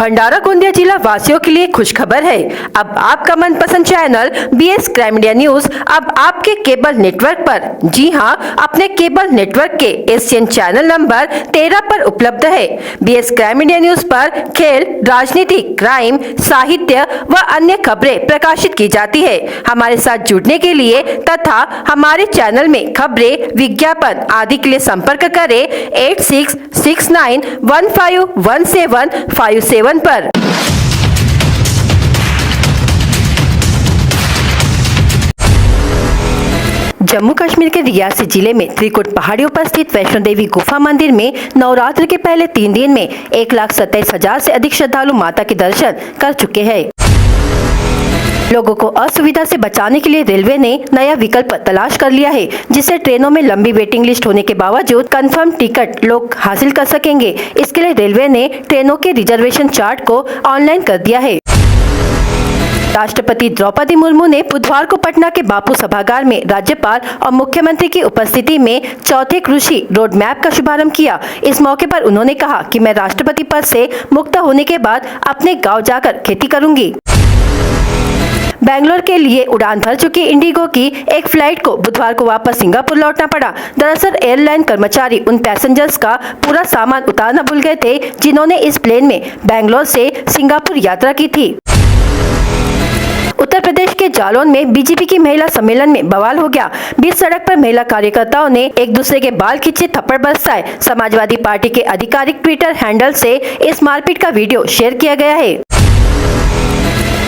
भंडारा गोंदिया जिला वासियों के लिए खुशखबर है। अब आपका मनपसंद channel BS crime India news अब आपके केबल नेटवर्क पर, जी हां, अपने केबल नेटवर्क के एशियन चैनल नंबर 13 पर उपलब्ध है। BS क्राइम इंडिया न्यूज पर खेल, राजनीति, क्राइम, साहित्य व अन्य खबरें प्रकाशित की जाती है। हमारे साथ जुड़ने के लिए तथा हमारे चैनल में खबरें, विज्ञापन आदि के लिए संपर्क करें 8669151757 पर। जम्मू कश्मीर के रियासी जिले में त्रिकुट पहाड़ियों पर स्थित वैष्णो देवी गुफा मंदिर में नवरात्र के पहले 3 दिन में 1,27,000 से अधिक श्रद्धालु माता के दर्शन कर चुके हैं। लोगों को असुविधा से बचाने के लिए रेलवे ने नया विकल्प तलाश कर लिया है, जिससे ट्रेनों में लंबी वेटिंग लिस्ट होने के बावजूद कंफर्म टिकट लोग हासिल कर सकेंगे। इसके लिए रेलवे ने ट्रेनों के रिजर्वेशन चार्ट को ऑनलाइन कर दिया है। राष्ट्रपति द्रौपदी मुर्मू ने बुधवार को पटना के बापू सभागार में राज्यपाल और मुख्यमंत्री की उपस्थिति में चौथे कृषि रोड मैप का शुभारंभ किया। इस मौके पर उन्होंने कहा कि मैं राष्ट्रपति पद से मुक्त होने के बाद अपने गांव जाकर खेती करूंगी। बेंगलोर के लिए उड़ान भर चुकी इंडिगो की एक फ्लाइट को बुधवार को वापस सिंगापुर लौटना पड़ा। दरअसल एयरलाइन कर्मचारी उन पैसेंजर्स का पूरा सामान उतारना भूल गए थे, जिन्होंने इस प्लेन में बेंगलोर से सिंगापुर यात्रा की थी। उत्तर प्रदेश के जालौन में बीजेपी की महिला सम्मेलन में बवाल हो गया। बीच सड़क पर महिला कार्यकर्ताओं ने एक दूसरे के बाल खींचे, थप्पड़ बरसाए। समाजवादी पार्टी के आधिकारिक ट्विटर हैंडल से इस मारपीट का वीडियो शेयर किया गया है।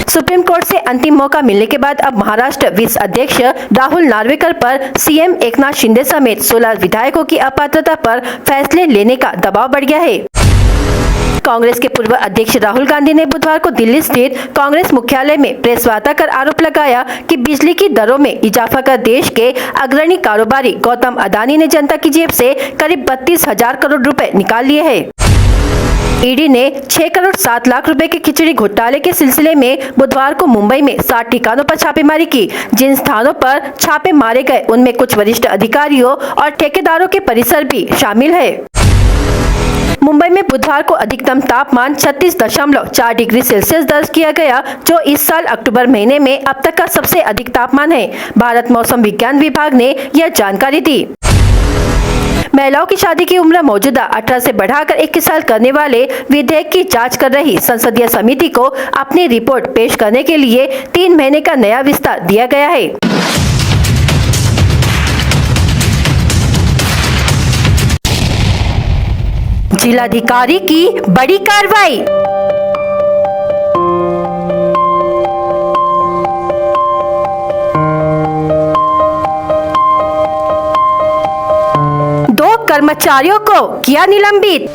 सुप्रीम कोर्ट से अंतिम मौका मिलने के बाद अब महाराष्ट्र विस अध्यक्ष राहुल नार्वेकर पर सीएम एकनाथ शिंदे समेत 16 विधायकों की अपात्रता पर फैसले लेने का दबाव बढ़ गया है। कांग्रेस के पूर्व अध्यक्ष राहुल गांधी ने बुधवार को दिल्ली स्थित कांग्रेस मुख्यालय में प्रेस वार्ता कर आरोप लगाया कि बिजली की दरों में इजाफा कर देश के अग्रणी कारोबारी गौतम अडानी ने जनता की जेब से करीब 32,000 करोड़ रुपए निकाल लिए हैं। ईडी ने 6 करोड़ 7 लाख रुपए के खिचड़ी घोटाले के सिलसिले में बुधवार को मुंबई में 60 ठिकानों पर छापेमारी की। जिन स्थानों पर छापे मारे गए उनमें कुछ वरिष्ठ अधिकारियों और ठेकेदारों के परिसर भी शामिल है। मुंबई में बुधवार को अधिकतम तापमान 36.4 डिग्री सेल्सियस दर्ज किया गया, जो इस साल अक्टूबर महीने में अब तक का सबसे अधिक तापमान है। भारत मौसम विज्ञान विभाग ने यह जानकारी दी। महिलाओं की शादी की उम्र मौजूदा 18 से बढ़ाकर 21 साल करने वाले विधेयक की जांच कर रही संसदीय समिति को अपनी रिपोर्ट पेश करने के लिए 3 महीने का नया विस्तार दिया गया है। जिलाधिकारी की बड़ी कार्रवाई। कर्मचारियों को किया निलंबित।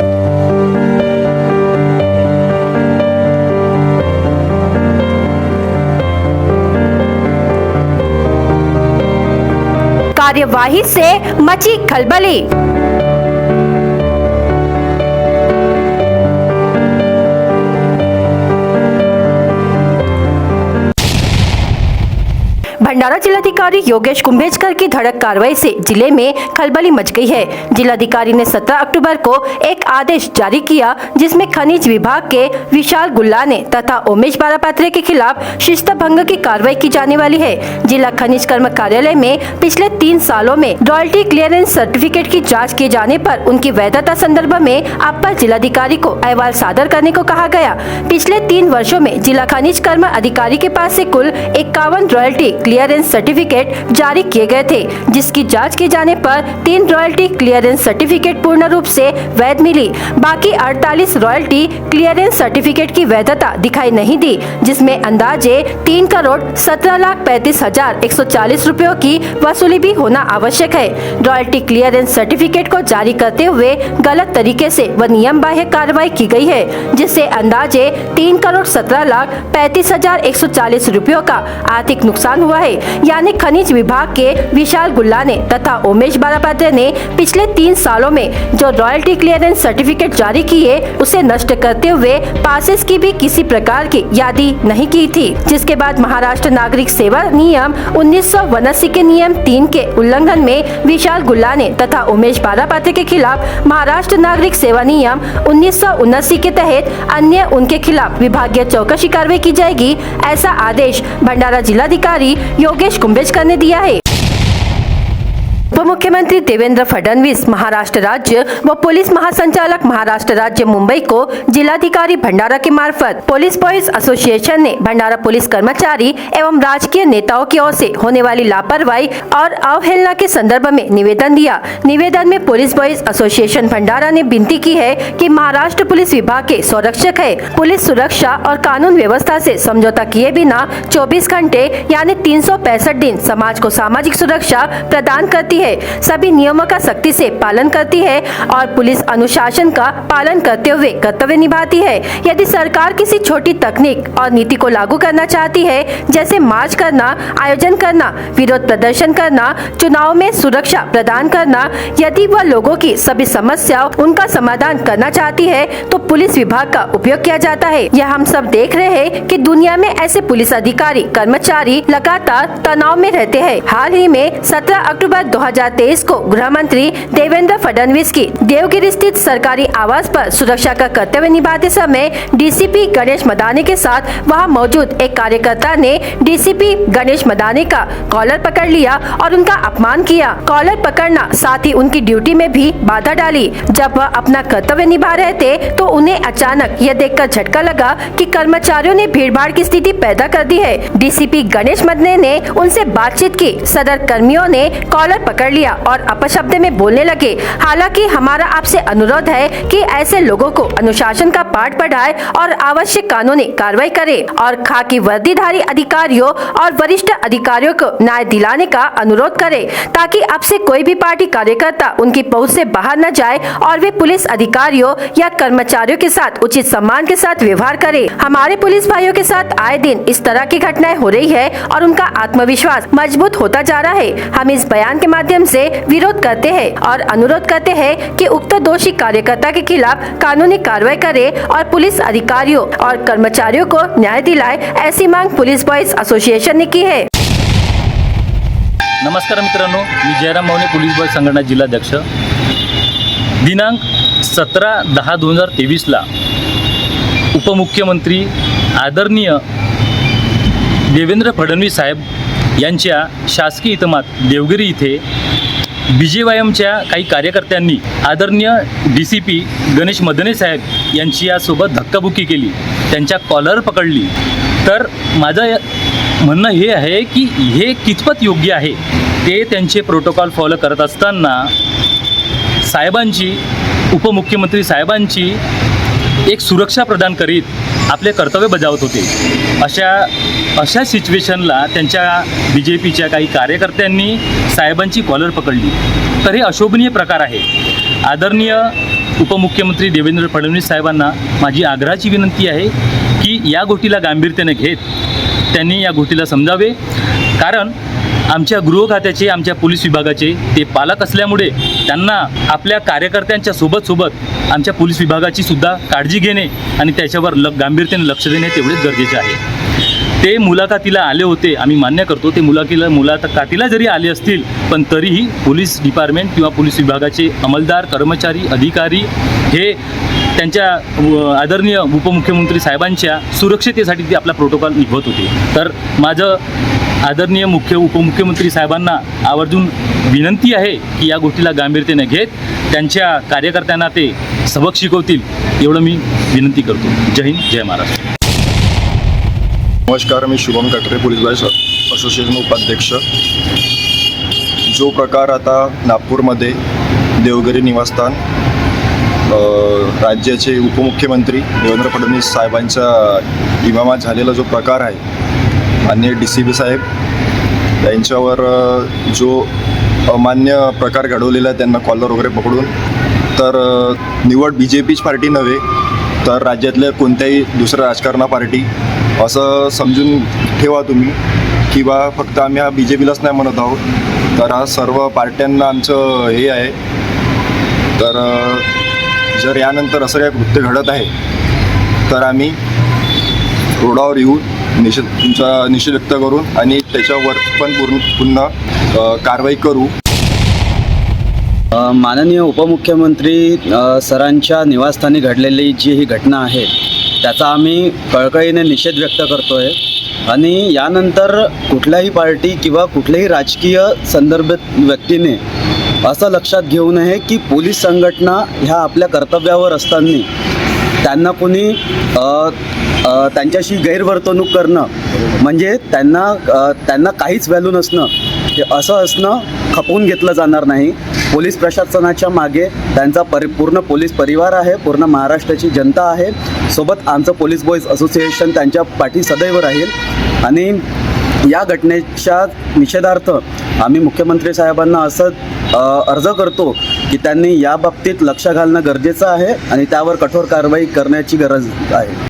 कार्यवाही से मची खलबली। भंडारा जिलाधिकारी योगेश कुंभेजकर की धड़क कार्रवाई से जिले में खलबली मच गई है। जिलाधिकारी ने 17 अक्टूबर को एक आदेश जारी किया, जिसमें खनिज विभाग के विशाल गुल्लाने तथा उमेश बारापात्रे के खिलाफ शिस्त भंग की कार्रवाई की जाने वाली है। जिला खनिज कर्म कार्यालय में पिछले 3 सालों में रॉयल्टी क्लियरेंस सर्टिफिकेट की जाँच किए जाने पर उनकी वैधता संदर्भ में अपर जिलाधिकारी को अहवाल सादर करने को कहा गया। पिछले 3 वर्षों में जिला खनिज कर्म अधिकारी के पास से कुल 51 रॉयल्टी क्लियरेंस सर्टिफिकेट जारी किए गए थे, जिसकी जांच किए जाने पर 3 रॉयल्टी क्लियरेंस सर्टिफिकेट पूर्ण रूप से वैध मिली। बाकी 48 रॉयल्टी क्लियरेंस सर्टिफिकेट की वैधता दिखाई नहीं दी, जिसमें अंदाजे 3 करोड़ 17,35,140 रुपयों की वसूली भी होना आवश्यक है। रॉयल्टी क्लियरेंस सर्टिफिकेट को जारी करते हुए गलत तरीके से व नियम बाह्य कार्रवाई की गई है, जिससे अंदाजे 3 करोड़ 17,35,140 रुपयों का आर्थिक नुकसान हुआ है। यानी खनिज विभाग के विशाल गुल्लाने तथा उमेश बारापात्रे ने पिछले 3 सालों में जो रॉयल्टी क्लियरेंस सर्टिफिकेट जारी किए उसे नष्ट करते हुए पासेस की भी किसी प्रकार की यादी नहीं की थी, जिसके बाद महाराष्ट्र नागरिक सेवा नियम 1979 के नियम 3 के उल्लंघन में विशाल गुल्लाने तथा उमेश बारापात्रे के खिलाफ महाराष्ट्र नागरिक सेवा नियम 1979 के तहत अन्य उनके खिलाफ विभागीय चौकसी कार्रवाई की जाएगी, ऐसा आदेश भंडारा जिलाधिकारी योगेश कुंभेजकर ने दिया है। उप मुख्यमंत्री देवेंद्र फडणवीस, महाराष्ट्र राज्य व पुलिस महासंचालक महाराष्ट्र राज्य मुंबई को जिलाधिकारी भंडारा के मार्फत पुलिस बॉयज एसोसिएशन ने भंडारा पुलिस कर्मचारी एवं राजकीय नेताओं की ओर से होने वाली लापरवाही और अवहेलना के संदर्भ में निवेदन दिया। निवेदन में पुलिस बॉयज एसोसिएशन भंडारा ने विनती की है कि महाराष्ट्र पुलिस विभाग के संरक्षक है, पुलिस सुरक्षा और कानून व्यवस्था से समझौता किए बिना 24 घंटे यानी 365 दिन समाज को सामाजिक सुरक्षा प्रदान करती है, सभी नियमों का सख्ती से पालन करती है और पुलिस अनुशासन का पालन करते हुए कर्तव्य निभाती है। यदि सरकार किसी छोटी तकनीक और नीति को लागू करना चाहती है, जैसे मार्च करना, आयोजन करना, विरोध प्रदर्शन करना, चुनाव में सुरक्षा प्रदान करना, यदि वह लोगों की सभी समस्याओं उनका समाधान करना चाहती है तो पुलिस विभाग का उपयोग किया जाता है। यह हम सब देख रहे हैं कि दुनिया में ऐसे पुलिस अधिकारी कर्मचारी लगातार तनाव में रहते हैं। हाल ही में 17 अक्टूबर 2023 को गृह मंत्री देवेंद्र फडणवीस की देवगिरी स्थित सरकारी आवास पर सुरक्षा का कर्तव्य निभाते समय डीसीपी गणेश मदाने के साथ वहां मौजूद एक कार्यकर्ता ने डीसीपी गणेश मदाने का कॉलर पकड़ लिया और उनका अपमान किया। कॉलर पकड़ना साथ ही उनकी ड्यूटी में भी बाधा डाली। जब वह अपना कर्तव्य निभा रहे थे तो उन्हें अचानक यह देखकर झटका लगा कि कर्मचारियों ने भीड़भाड़ की स्थिति पैदा कर दी है। डीसीपी गणेश मदाने ने उनसे बातचीत की। सदर कर्मियों ने कॉलर पकड़ लिया और अपशब्द में बोलने लगे। हालांकि हमारा आपसे अनुरोध है कि ऐसे लोगों को अनुशासन का पाठ पढ़ाए और आवश्यक कानूनी कार्रवाई करे और खाकी वर्दीधारी अधिकारियों और वरिष्ठ अधिकारियों को न्याय दिलाने का अनुरोध करे, ताकि अब से कोई भी पार्टी कार्यकर्ता उनकी पहुंच से बाहर न जाए और वे पुलिस अधिकारियों या कर्मचारियों के साथ उचित सम्मान के साथ व्यवहार करे। हमारे पुलिस भाइयों के साथ आए दिन इस तरह की घटनाएं हो रही है और उनका आत्मविश्वास मजबूत होता जा रहा है। हम इस बयान के माध्यम से विरोध करते हैं और अनुरोध करते हैं कि उक्त दोषी कार्यकर्ता के खिलाफ कानूनी कार्रवाई करे और पुलिस अधिकारियों और कर्मचारियों को न्याय दिलाए, ऐसी मांग पुलिस बॉयज एसोसिएशन ने की है। नमस्कार मित्रांनो, मी जयराम मौने, पुलिस बॉयज संघटना जिल्हाध्यक्ष। दिनांक 17/10/2023 ला उपमुख्यमंत्री आदरणीय देवेंद्र फडणवीस साहेब यांच्या शासकीय इतमात देवगिरी इथे BJYMच्या काही कार्यकर्त्यांनी आदरणीय DCP गणेश मदने साहेब यांची यासोबत धक्काबुक्की केली, त्यांच्या कॉलर पकडली। तर माझं म्हणणं हे आहे की हे कितपत योग्य आहे। ते त्यांचे प्रोटोकॉल फॉलो करत असताना साहेबांची, उपमुख्यमंत्री साहेबांची एक सुरक्षा प्रदान करीत आपले कर्तव्य बजावत होते। अशा सिच्युएशनला त्यांच्या BJPच्या काही कार्यकर्त्यांनी साहेबांची कॉलर पकडली, तर हे अशोभनीय प्रकार आहे। आदरणीय उपमुख्यमंत्री देवेंद्र फडणवीस साहेबांना माझी आग्रहाची विनंती आहे की या गोष्टीला गांभीर्याने घेत त्यांनी या गोष्टीला समजावे, कारण आमच्या गृह खात्याचे, आमच्या पोलीस विभागाचे ते पालक असल्यामुळे त्यांना आपल्या कार्यकर्त्यांच्या सोबत आमच्या पोलीस विभागाची सुद्धा काळजी घेणे आणि त्याच्यावर गांभीर्याने लक्ष देणे तेवढेच गरजेचे आहे। ते मुलाखतीला आले होते, आम्ही मान्य करतो, ते मुलाखतीला जरी आले असतील पण तरीही पोलीस डिपार्टमेंट किंवा पोलीस विभागाचे अंमलदार, कर्मचारी, अधिकारी हे त्यांच्या आदरणीय उपमुख्यमंत्री साहेबांच्या सुरक्षितेसाठी ते आपला प्रोटोकॉल निभवत होते। तर माझं आदरणीय उपमुख्यमंत्री साहेबांना आवर्जून विनंती आहे की या गोष्टीला गांभीर्याने घेत त्यांच्या कार्यकर्त्यांना ते सबक शिकवतील, एवढं मी विनंती करतो। जय हिंद, जय महाराष्ट्र। नमस्कार, मी शुभम कटरे, पुलिस बॉयज असोसिएशन उपाध्यक्ष। जो प्रकार आता नागपूरमध्ये देवगिरी निवासस्थान राज्याचे उपमुख्यमंत्री देवेंद्र फडणवीस साहेबांच्या इमामात झालेला जो प्रकार आहे, माननीय DCP साहेब यांच्यावर जो अमान्य प्रकार घडवलेला आहे, त्यांना कॉलर वगैरे पकडून, तर निवड BJPची पार्टी नव्हे तर राज्यातल्या कोणत्याही दुसऱ्या राजकारणा पार्टी असं समजून ठेवा तुम्ही। किंवा फक्त आम्ही हा BJPलाच नाही म्हणत आहोत, तर हा सर्व पार्ट्यांना आमचं हे आहे. तर जर यानंतर असं काही कृत्य घडत आहे तर आम्ही रोडावर येऊन तुमचा निषेध व्यक्त करून आणि त्याच्यावर पण पुन्हा कारवाई करू. माननीय उपमुख्यमंत्री सरांच्या निवासस्थानी घडलेली जी ही घटना आहे त्याचा आम्ही कळकळीने निषेध व्यक्त करतो आहे आणि यानंतर कुठल्याही पार्टी किंवा कुठल्याही राजकीय संदर्भित व्यक्तीने असं लक्षात घेऊ नये की पोलीस संघटना ह्या आपल्या कर्तव्यावर असताना त्यांना कोणी त्यांच्याशी गैरवर्तणूक करणं म्हणजे त्यांना काहीच व्हॅल्यू नसणं हे असं असणं खपवून घेतलं जाणार नाही. पोलीस प्रशासनाच्या मागे त्यांचा पूर्ण पोलीस परिवार आहे, पूर्ण महाराष्ट्राची जनता आहे. सोबत आमचं पोलीस बॉईज असोसिएशन त्यांच्या पाठी सदैव राहील आणि या घटनेच्या निषेधार्थ आम्ही मुख्यमंत्री साहेबांना असं अर्ज करतो की त्यांनी या बाबतीत लक्ष घालणं गरजेचं आहे आणि त्यावर कठोर कारवाई करण्याची गरज आहे.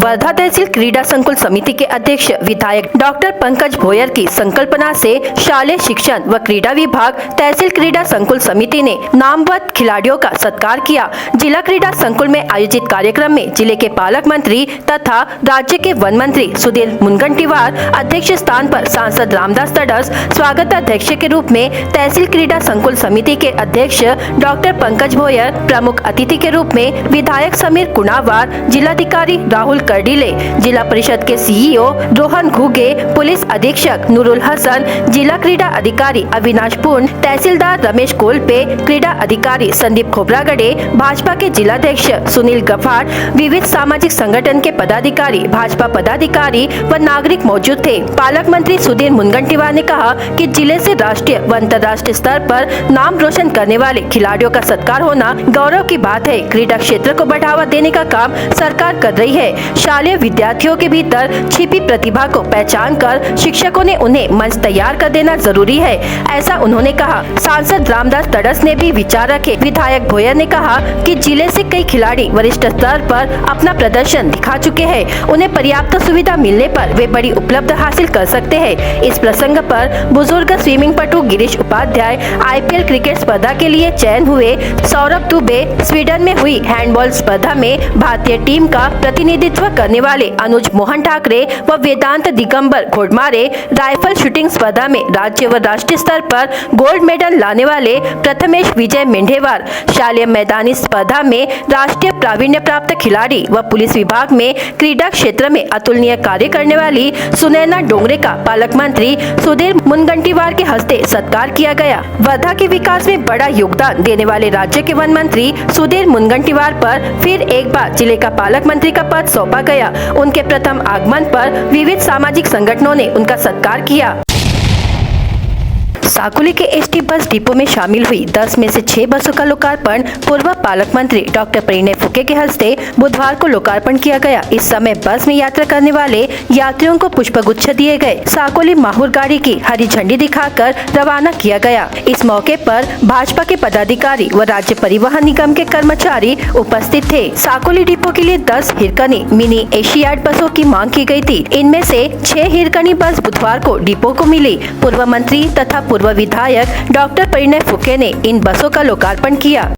वर्धा तहसील क्रीडा संकुल समिति के अध्यक्ष विधायक डॉक्टर पंकज भोयर की संकल्पना से शालेय शिक्षण व क्रीडा विभाग तहसील क्रीडा संकुल समिति ने नामवद खिलाड़ियों का सत्कार किया. जिला क्रीडा संकुल में आयोजित कार्यक्रम में जिले के पालक मंत्री तथा राज्य के वन मंत्री सुधीर मुनगंटीवार अध्यक्ष स्थान पर सांसद रामदास तड़स स्वागताध्यक्ष के रूप में तहसील क्रीडा संकुल समिति के अध्यक्ष डॉक्टर पंकज भोयर प्रमुख अतिथि के रूप में विधायक समीर कुणावार, जिलाधिकारी राहुल कर्डिले, जिला परिषद के सीईओ रोहन घुगे, पुलिस अधीक्षक नूरुल हसन, जिला क्रीडा अधिकारी अविनाश पूर्ण, तहसीलदार रमेश कोलपे, क्रीडा अधिकारी संदीप खोबरागड़े, भाजपा के जिलाध्यक्ष सुनील गफाट, विविध सामाजिक संगठन के पदाधिकारी, भाजपा पदाधिकारी व नागरिक मौजूद थे. पालक मंत्री सुधीर मुनगंटीवार ने कहा कि जिले से राष्ट्रीय व अंतर्राष्ट्रीय स्तर पर नाम रोशन करने वाले खिलाड़ियों का सत्कार होना गौरव की बात है. क्रीडा क्षेत्र को बढ़ावा देने का काम सरकार कर रही है. शालेय विद्यार्थियों के भीतर छिपी प्रतिभा को पहचान कर शिक्षकों ने उन्हें मंच तैयार कर देना जरूरी है, ऐसा उन्होंने कहा. सांसद रामदास तड़स ने भी विचार रखे. विधायक भोयर ने कहा कि जिले से कई खिलाड़ी वरिष्ठ स्तर पर अपना प्रदर्शन दिखा चुके हैं. उन्हें पर्याप्त सुविधा मिलने पर वे बड़ी उपलब्ध हासिल कर सकते हैं. इस प्रसंग पर बुजुर्ग स्विमिंग पटु गिरीश उपाध्याय IPL क्रिकेट स्पर्धा के लिए चयन हुए. सौरभ दुबे स्वीडन में हुई हैंडबॉल स्पर्धा में भारतीय टीम का प्रतिनिधित्व करने वाले अनुज मोहन ठाकरे व वेदांत दिगंबर घोड़मारे राइफल शूटिंग स्पर्धा में राज्य व राष्ट्रीय स्तर पर गोल्ड मेडल लाने वाले प्रथमेश विजय मेंढेवार, शालेय मैदानी स्पर्धा में राष्ट्रीय प्रावीण्य प्राप्त खिलाड़ी व पुलिस विभाग में क्रीडा क्षेत्र में अतुलनीय कार्य करने वाली सुनैना डोंगरे का पालक मंत्री सुधीर मुनगंटीवार के हस्ते सत्कार किया गया. वर्धा के विकास में बड़ा योगदान देने वाले राज्य के वन मंत्री सुधीर मुनगंटीवार पर फिर एक बार जिले का पालक मंत्री का पद सौंपा गया. उनके प्रथम आगमन पर विविध सामाजिक संगठनों ने उनका सत्कार किया. साकुली के एसटी बस डिपो में शामिल हुई 10 में से 6 बसों का लोकार्पण पूर्व पालक मंत्री डॉक्टर परिणय फुके के हस्ते बुधवार को लोकार्पण किया गया. इस समय बस में यात्रा करने वाले यात्रियों को पुष्पगुच्छ दिए गए. साकुली माहुर गाड़ी की हरी झंडी दिखाकर रवाना किया गया. इस मौके पर भाजपा के पदाधिकारी व राज्य परिवहन निगम के कर्मचारी उपस्थित थे. साकुली डिपो के लिए 10 हिरकनी मिनी एशियाड बसों की मांग की गई थी. इनमें से 6 हिरकनी बस बुधवार को डिपो को मिली. पूर्व मंत्री तथा पूर्व विधायक डॉक्टर परिणय फुके ने इन बसों का लोकार्पण किया.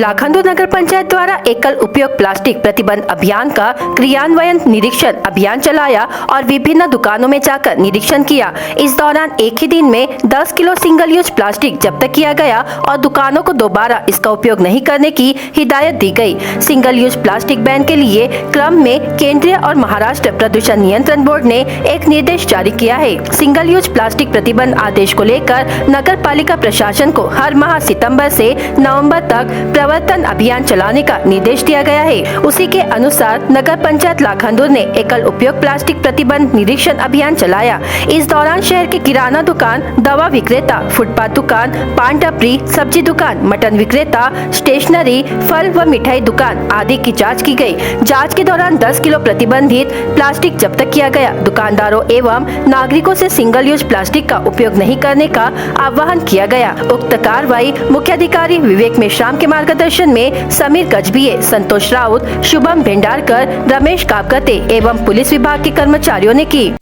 लाखनदू नगर पंचायत द्वारा एकल उपयोग प्लास्टिक प्रतिबंध अभियान का क्रियान्वयन निरीक्षण अभियान चलाया और विभिन्न दुकानों में जाकर निरीक्षण किया। इस दौरान एक ही दिन में 10 किलो सिंगल यूज प्लास्टिक जब्त किया गया और दुकानों को दोबारा इसका उपयोग नहीं करने की हिदायत दी गई। सिंगल यूज प्लास्टिक बैन के लिए क्रम में केंद्रीय और महाराष्ट्र प्रदूषण नियंत्रण बोर्ड ने एक निर्देश जारी किया है। सिंगल यूज प्लास्टिक प्रतिबंध आदेश को लेकर नगर पालिका प्रशासन को हर माह सितंबर से नवंबर तक प्रवर्तन अभियान चलाने का निर्देश दिया गया है। उसी के अनुसार नगर पंचायत लाखनदू ने एकल उपयोग प्लास्टिक प्रतिबंध निरीक्षण अभियान चलाया। इस दौरान शहर के किराना दुकान, दवा विक्रेता, फुटपाथ दुकान, पान टपरी, सब्जी दुकान, मटन विक्रेता, स्टेशनरी, फल व मिठाई दुकान आदि की जाँच की गयी। जाँच के दौरान 10 किलो प्रतिबंधित प्लास्टिक जब्त किया गया। दुकानदारों एवं नागरिकों से सिंगल यूज प्लास्टिक का उपयोग नहीं करने का आह्वान किया गया। उक्त कार्रवाई मुख्याधिकारी विवेक मेश्राम के मार्गदर्शन में समीर गजभिये, संतोष राउत, शुभम भेंडारकर, रमेश कापकते एवं पुलिस विभाग के कर्मचारियों ने की।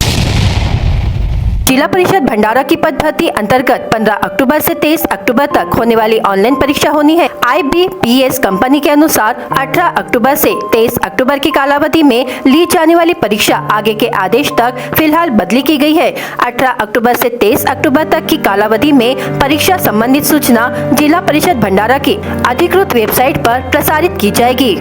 जिला परिषद भंडारा की पद भर्ती अंतर्गत 15 अक्टूबर से 23 अक्टूबर तक होने वाली ऑनलाइन परीक्षा होनी है। IBPS कंपनी के अनुसार 18 अक्टूबर से 23 अक्टूबर की कालावधि में ली जाने वाली परीक्षा आगे के आदेश तक फिलहाल बदली की गई है। 18 अक्टूबर से 23 अक्टूबर तक की कालावधि में परीक्षा संबंधित सूचना जिला परिषद भंडारा की अधिकृत वेबसाइट पर प्रसारित की जाएगी।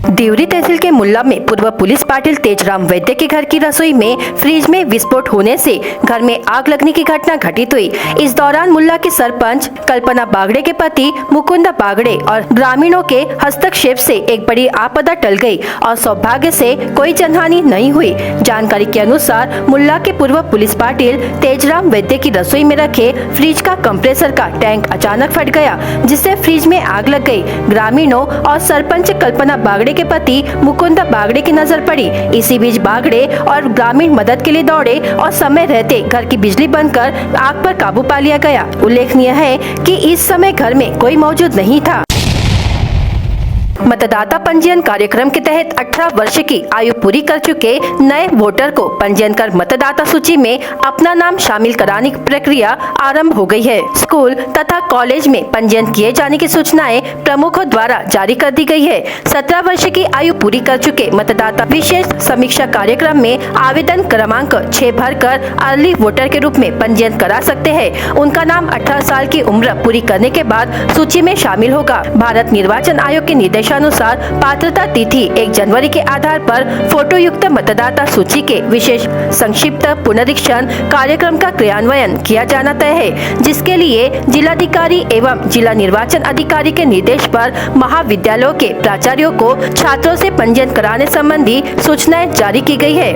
देवरी तहसील के मुल्ला में पूर्व पुलिस पाटिल तेजराम वैद्य के घर की रसोई में फ्रिज में विस्फोट होने से घर में आग लगने की घटना घटित हुई। इस दौरान मुल्ला की सरपंच कल्पना बागड़े के पति मुकुंद बागड़े और ग्रामीणों के हस्तक्षेप से एक बड़ी आपदा टल गई और सौभाग्य से कोई जनहानि नहीं हुई। जानकारी के अनुसार मुल्ला के पूर्व पुलिस पाटिल तेजराम वैद्य की रसोई में रखे फ्रिज का कंप्रेसर का टैंक अचानक फट गया, जिससे फ्रिज में आग लग गई। ग्रामीणों और सरपंच कल्पना बागड़े के पति मुकुंद बागड़े की नजर पड़ी। इसी बीच बागड़े और ग्रामीण मदद के लिए दौड़े और समय रहते घर की बिजली बंद कर आग पर काबू पा लिया गया। उल्लेखनीय है कि इस समय घर में कोई मौजूद नहीं था। मतदाता पंजीयन कार्यक्रम के तहत 18 वर्ष की आयु पूरी कर चुके नए वोटर को पंजीयन कर मतदाता सूची में अपना नाम शामिल कराने की प्रक्रिया आरंभ हो गई है। स्कूल तथा कॉलेज में पंजीयन किए जाने की सूचनाएं प्रमुखों द्वारा जारी कर दी गई है। 17 वर्ष की आयु पूरी कर चुके मतदाता विशेष समीक्षा कार्यक्रम में आवेदन क्रमांक 6 भरकर अर्ली वोटर के रूप में पंजीयन करा सकते हैं। उनका नाम 18 साल की उम्र पूरी करने के बाद सूची में शामिल होगा। भारत निर्वाचन आयोग के निर्देश अनुसार पात्रता तिथि 1 जनवरी के आधार पर फोटो युक्त मतदाता सूची के विशेष संक्षिप्त पुनरीक्षण कार्यक्रम का क्रियान्वयन किया जाना तय है, जिसके लिए जिलाधिकारी एवं जिला निर्वाचन अधिकारी के निर्देश पर महाविद्यालयों के प्राचार्यों को छात्रों से पंजीयन कराने संबंधी सूचनाएं जारी की गई है।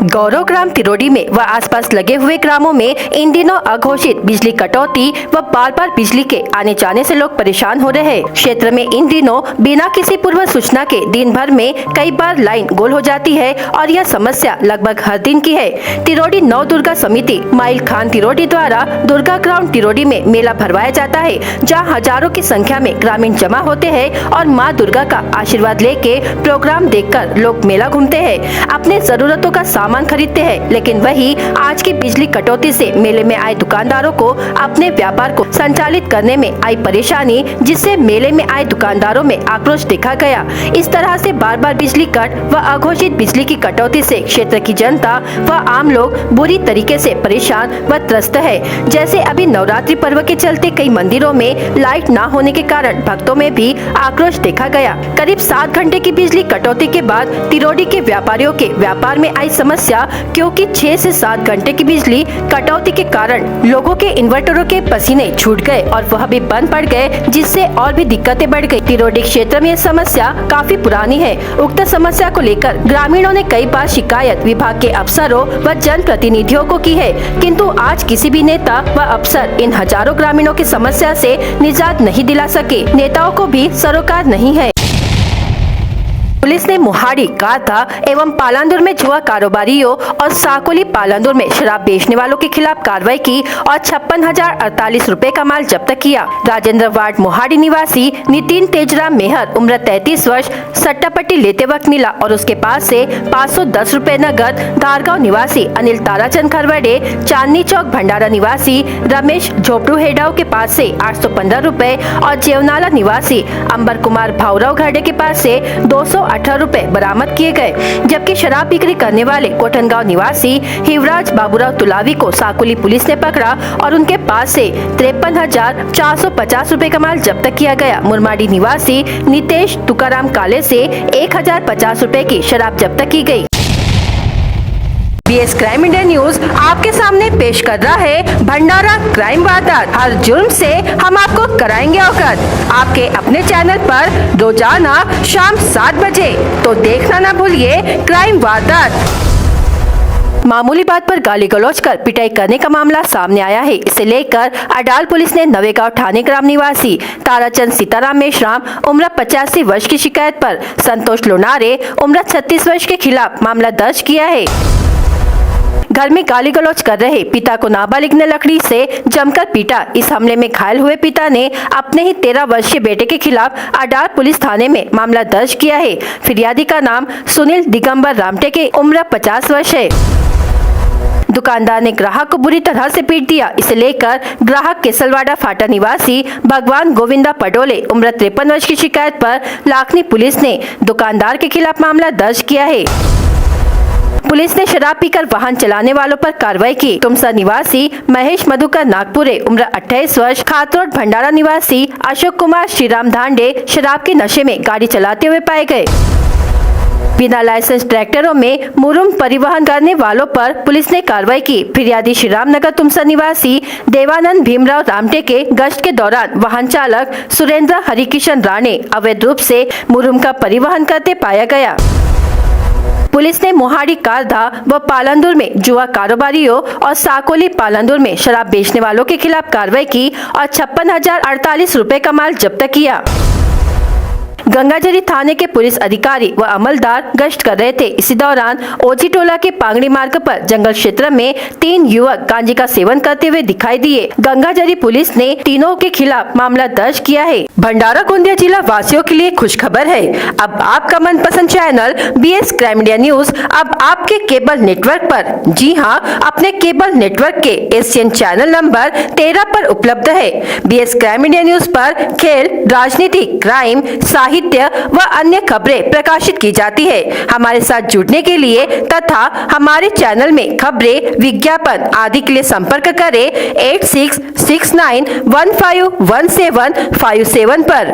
गौरव ग्राम तिरोडी में व आसपास लगे हुए ग्रामों में इन दिनों अघोषित बिजली कटौती व बार बार बिजली के आने जाने से लोग परेशान हो रहे हैं। क्षेत्र में इन दिनों बिना किसी पूर्व सूचना के दिन भर में कई बार लाइन गोल हो जाती है और यह समस्या लगभग हर दिन की है। तिरोडी नव दुर्गा समिति माइल खान तिरोडी द्वारा दुर्गा ग्राउंड तिरोडी में मेला भरवाया जाता है, जहाँ हजारों की संख्या में ग्रामीण जमा होते हैं और माँ दुर्गा का आशीर्वाद लेके प्रोग्राम देखकर लोग मेला घूमते हैं, अपने जरूरतों का सामान खरीदते हैं। लेकिन वही आज की बिजली कटौती से मेले में आए दुकानदारों को अपने व्यापार को संचालित करने में आई परेशानी, जिससे मेले में आए दुकानदारों में आक्रोश देखा गया। इस तरह से बार बार बिजली कट व अघोषित बिजली की कटौती से क्षेत्र की जनता व आम लोग बुरी तरीके से परेशान व त्रस्त है। जैसे अभी नवरात्रि पर्व के चलते कई मंदिरों में लाइट न होने के कारण भक्तों में भी आक्रोश देखा गया। करीब 7 घंटे की बिजली कटौती के बाद तिरोडी के व्यापारियों के व्यापार में आई समस्या, क्योंकि 6 से 7 घंटे की बिजली कटौती के कारण लोगों के इन्वर्टरों के पसीने छूट गए और वह भी बंद पड़ गए, जिससे और भी दिक्कतें बढ़ गई। तिरोडी क्षेत्र में यह समस्या काफी पुरानी है। उक्त समस्या को लेकर ग्रामीणों ने कई बार शिकायत विभाग के अफसरों व जन प्रतिनिधियों को की है, किंतु आज किसी भी नेता व अफसर इन हजारों ग्रामीणों की समस्या से निजात नहीं दिला सके। नेताओं को भी सरोकार नहीं है। पुलिस ने मोहाड़ी, काथा एवं पालांदुर में जुआ कारोबारियों और साकोली पालांदुर में शराब बेचने वालों के खिलाफ कार्रवाई की और 56,048 रुपए का माल जब्त किया। राजेंद्र वार्ड मोहाड़ी निवासी नितिन तेजराम मेहर उम्र 33 वर्ष सट्टा पट्टी लेते वक्त मिला और उसके पास से 510 रुपए नगद, धारगांव निवासी अनिल ताराचंद खरवड़े, चांदनी चौक भंडारा निवासी रमेश झोपड़ू हेडाव के पास से 815 रुपए और जेवनाला निवासी अंबर कुमार भावराव घरडे के पास से 218 रुपए बरामद किए गए। जबकि शराब बिक्री करने वाले कोटनगांव निवासी हिवराज बाबूराव तुलावी को साकोली पुलिस ने पकड़ा और उनके पास से 53,450 रुपए का माल जब्त किया गया। मुरमाडी निवासी नितेश तुकाराम काले से 1,050 रुपए की शराब जब्त की गई। BS क्राइम इंडिया न्यूज आपके सामने पेश कर रहा है भंडारा क्राइम वारदात। हर जुर्म से हम आपको कराएंगे अवगत। आपके अपने चैनल पर रोजाना शाम 7 बजे, तो देखना ना भूलिए क्राइम वारदात। मामूली बात पर गाली गलौज कर पिटाई करने का मामला सामने आया है। इसे लेकर अडाल पुलिस ने नवेगांव ठाणे ग्राम निवासी ताराचंद सीताराम मेश्राम उम्र 85 वर्ष की शिकायत पर संतोष लोनारे उम्र 36 वर्ष के खिलाफ मामला दर्ज किया है। घर में गाली गलौज कर रहे पिता को नाबालिग ने लकड़ी से जमकर पीटा। इस हमले में घायल हुए पिता ने अपने ही 13 वर्षीय बेटे के खिलाफ अडाल पुलिस थाने में मामला दर्ज किया है। फिरियादी का नाम सुनील दिगंबर रामटेके उम्र 50 वर्ष है। दुकानदार ने ग्राहक को बुरी तरह से पीट दिया। इसे लेकर ग्राहक केसलवाड़ा फाटा निवासी भगवान गोविंदा पडोले उम्र 53 वर्ष की शिकायत पर लाखनी पुलिस ने दुकानदार के खिलाफ मामला दर्ज किया है। पुलिस ने शराब पीकर वाहन चलाने वालों पर कार्रवाई की। तुमसा निवासी महेश मधुकर नागपुरे उम्र 28 वर्ष, खातरोड भंडारा निवासी अशोक कुमार श्रीराम धांडे शराब के नशे में गाड़ी चलाते हुए पाए गए। बिना लाइसेंस ट्रैक्टरों में मुरुम परिवहन करने वालों पर पुलिस ने कार्रवाई की। फिरियादी श्रीराम नगर तुमसा निवासी देवानंद भीमराव रामटेके गश्त के दौरान वाहन चालक सुरेंद्र हरिकिशन राणे अवैध रूप से मुरुम का परिवहन करते पाया गया। पुलिस ने मोहाड़ी, कारधा व पालांदुर में जुआ कारोबारियों और साकोली पालांदुर में शराब बेचने वालों के खिलाफ कार्रवाई की और 56,048 रुपए का माल जब्त किया। गंगाजरी थाने के पुलिस अधिकारी व अमलदार गश्त कर रहे थे। इसी दौरान ओझी टोला के पांगड़ी मार्ग पर जंगल क्षेत्र में 3 युवक गांजे का सेवन करते हुए दिखाई दिए। गंगाजरी पुलिस ने तीनों के खिलाफ मामला दर्ज किया है। भंडारा गोंदिया जिला वासियों के लिए खुश खबर है। अब आपका मनपसंद channel BS crime India news अब आपके केबल नेटवर्क पर, जी हाँ, अपने केबल नेटवर्क के एशियन चैनल नंबर 13 पर उपलब्ध है। BS क्राइम इंडिया न्यूज पर खेल, राजनीति, क्राइम, साहित्य व अन्य खबरें प्रकाशित की जाती है। हमारे साथ जुड़ने के लिए तथा हमारे चैनल में खबरें, विज्ञापन आदि के लिए संपर्क करें 8669151757 पर।